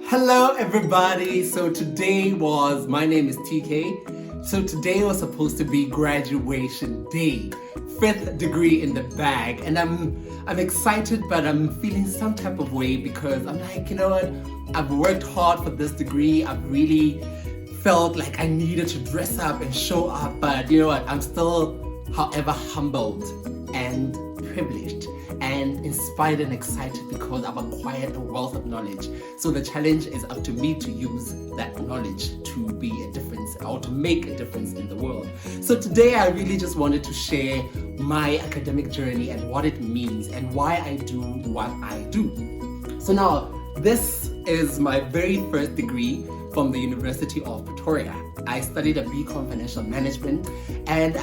Hello everybody. My name is TK. So today was supposed to be graduation day. 5th degree in the bag. And I'm excited, but I'm feeling some type of way because I'm like, you know what? I've worked hard for this degree. I've really felt like I needed to dress up and show up, but you know what? I'm still, however, humbled and privileged and inspired and excited because I've acquired a wealth of knowledge. So the challenge is up to me to use that knowledge to be a difference or to make a difference in the world. So today I really just wanted to share my academic journey and what it means and why I do what I do. So now, this is my very first degree from the University of Pretoria. I studied a BCom Financial Management, and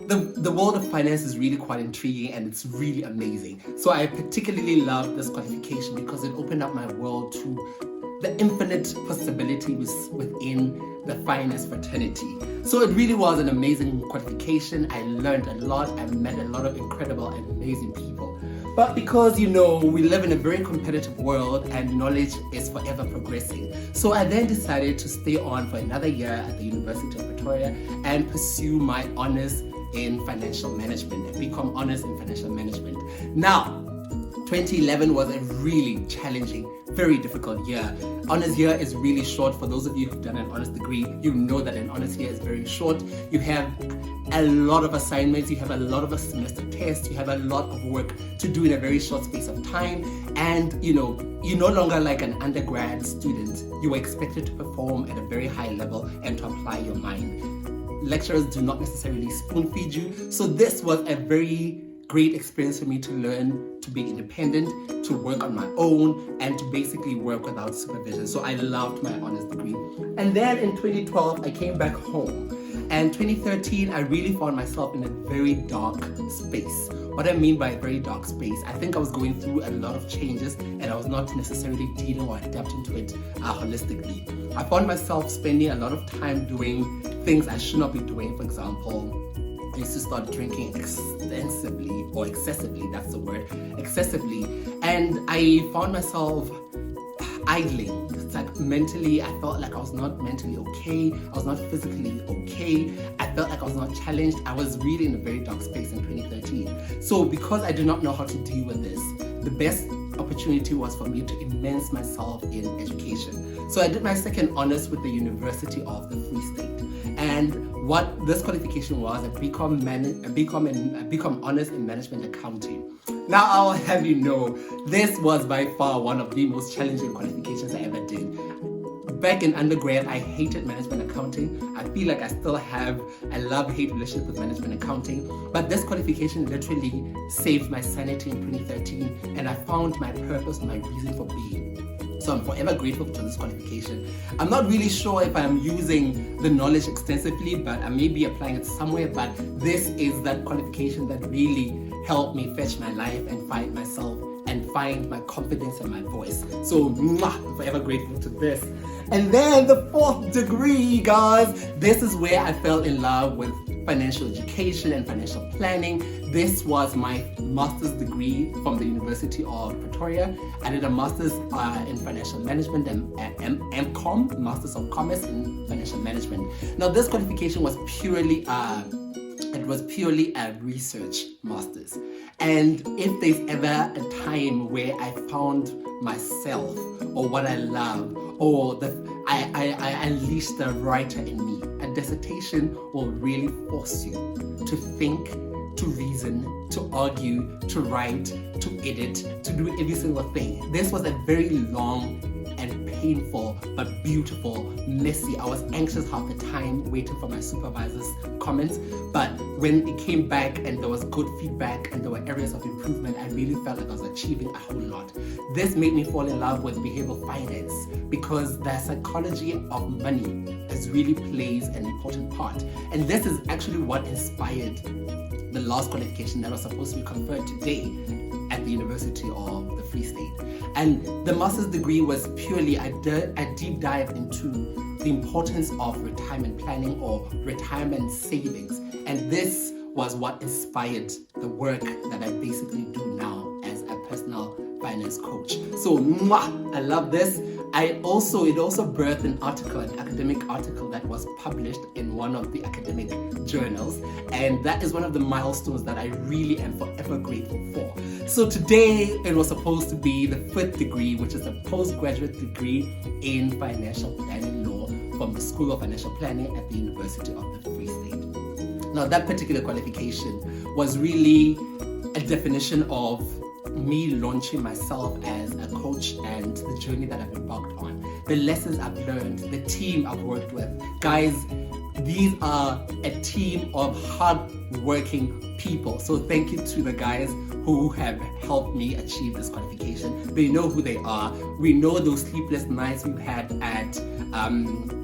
the world of finance is really quite intriguing and it's really amazing. So I particularly love this qualification because it opened up my world to the infinite possibilities within the finance fraternity. So it really was an amazing qualification. I learned a lot. I met a lot of incredible and amazing people. But because, we live in a very competitive world and knowledge is forever progressing. So I then decided to stay on for another year at the University of Pretoria and pursue my honors in financial management, a BCom honors in financial management. Now, 2011 was a really challenging, very difficult year. Honors year is really short. For those of you who've done an honors degree, you know that an honors year is very short. You have a lot of assignments, you have a lot of a semester tests, you have a lot of work to do in a very short space of time. And you're no longer like an undergrad student. You are expected to perform at a very high level and to apply your mind. Lecturers do not necessarily spoon feed you. So this was a very great experience for me to learn to be independent, to work on my own, and to basically work without supervision. So I loved my honors degree. And then in 2012, I came back home. And 2013, I really found myself in a very dark space. What I mean by a very dark space, I think I was going through a lot of changes and I was not necessarily dealing or adapting to it holistically. I found myself spending a lot of time doing things I should not be doing. For example, I used to start drinking extensively or excessively, that's the word, excessively. And I found myself idling. It's like mentally, I felt like I was not mentally okay. I was not physically okay. I felt like I was not challenged. I was really in a very dark space in 2013. So because I did not know how to deal with this, the best opportunity was for me to immerse myself in education. So I did my second honors with the University of the Free State. And what this qualification was, a BCom honors in management accounting. Now I'll have you know, this was by far one of the most challenging qualifications I ever did. Back in undergrad, I hated management accounting. I feel like I still have a love-hate relationship with management accounting. But this qualification literally saved my sanity in 2013, and I found my purpose, my reason for being. So I'm forever grateful to this qualification. I'm not really sure if I'm using the knowledge extensively, but I may be applying it somewhere. But this is that qualification that really helped me fetch my life and find myself and find my confidence and my voice. So I'm forever grateful to this. And then the 4th degree, guys. This is where I fell in love with financial education and financial planning. This was my master's degree from the University of Pretoria. I did a master's in financial management and MCom, Masters of Commerce in Financial Management. Now this qualification was purely a research master's. And if there's ever a time where I found myself or what I love or I unleashed the writer in me, a dissertation will really force you to think, to reason, to argue, to write, to edit, to do every single thing. This was a very long and painful but beautiful, messy. I was anxious half the time waiting for my supervisor's comments, but when it came back and there was good feedback and there were areas of improvement, I really felt like I was achieving a whole lot. This made me fall in love with behavioral finance because the psychology of money really plays an important part. And this is actually what inspired the last qualification that was supposed to be conferred today at the University of the Free State. And the master's degree was purely a deep dive into the importance of retirement planning or retirement savings. And this was what inspired the work that I basically do now as a personal finance coach. So, I love this. It also birthed an academic article that was published in one of the academic journals, and that is one of the milestones that I really am forever grateful for. So today it was supposed to be the 5th degree, which is a postgraduate degree in financial planning law from the School of Financial Planning at the University of the Free State. Now that particular qualification was really a definition of me launching myself as a coach and the journey that I've embarked on, the lessons I've learned, the team I've worked with. Guys, these are a team of hard-working people. So thank you to the guys who have helped me achieve this qualification. They know who they are. We know those sleepless nights we've had at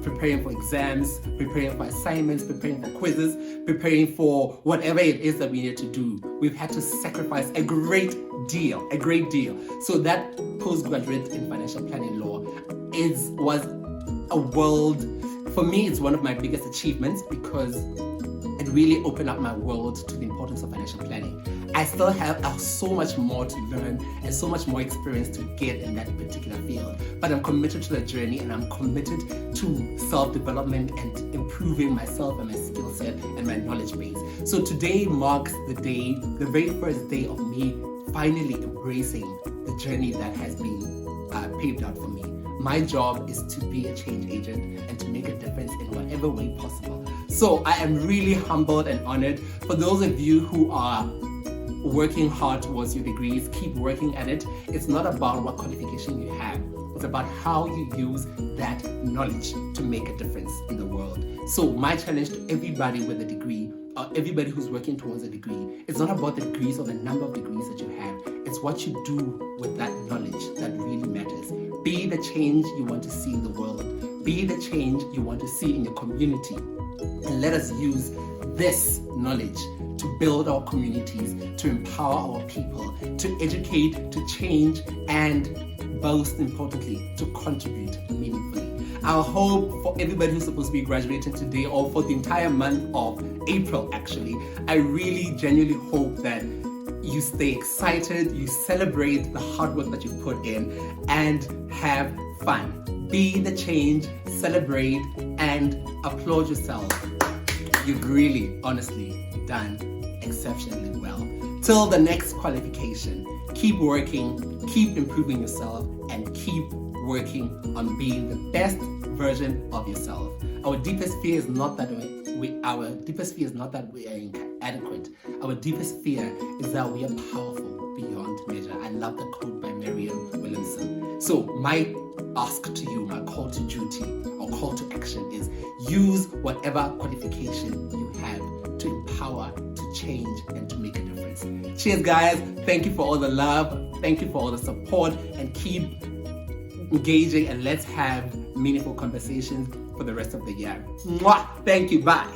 preparing for exams, preparing for assignments, preparing for quizzes, preparing for whatever it is that we need to do. We've had to sacrifice a great deal. So that postgraduate in financial planning law was a world, for me, it's one of my biggest achievements because it really opened up my world to the importance of financial planning. I still have so much more to learn and so much more experience to get in that particular field. But I'm committed to the journey, and I'm committed to self-development and improving myself and my skill set and my knowledge base. So today marks the very first day of me finally embracing the journey that has been paved out for me. My job is to be a change agent and to make a difference in whatever way possible. So I am really humbled and honored. For those of you who are working hard towards your degrees, keep working at it. It's not about what qualification you have. It's about how you use that knowledge to make a difference in the world. So my challenge to everybody with a degree, or everybody who's working towards a degree, it's not about the degrees or the number of degrees that you have. It's what you do with that knowledge that really matters. Be the change you want to see in the world. Be the change you want to see in your community. And let us use this knowledge to build our communities, to empower our people, to educate, to change, and most importantly, to contribute meaningfully. I hope for everybody who's supposed to be graduating today, or for the entire month of April actually, I really genuinely hope that you stay excited, you celebrate the hard work that you put in, and have fun. Be the change, celebrate, and applaud yourself. You've really, honestly done exceptionally well. Till the next qualification, keep working, keep improving yourself, and keep working on being the best version of yourself. Our deepest fear is not that we are inadequate. Our deepest fear is that we are powerful beyond measure. I love the quote by Marianne Williamson. So my ask to you, my call to duty or call to action is use whatever qualification you have to empower, to change, and to make a difference. Cheers, guys. Thank you for all the love. Thank you for all the support, and keep engaging, and let's have meaningful conversations for the rest of the year. Mwah! Thank you. Bye.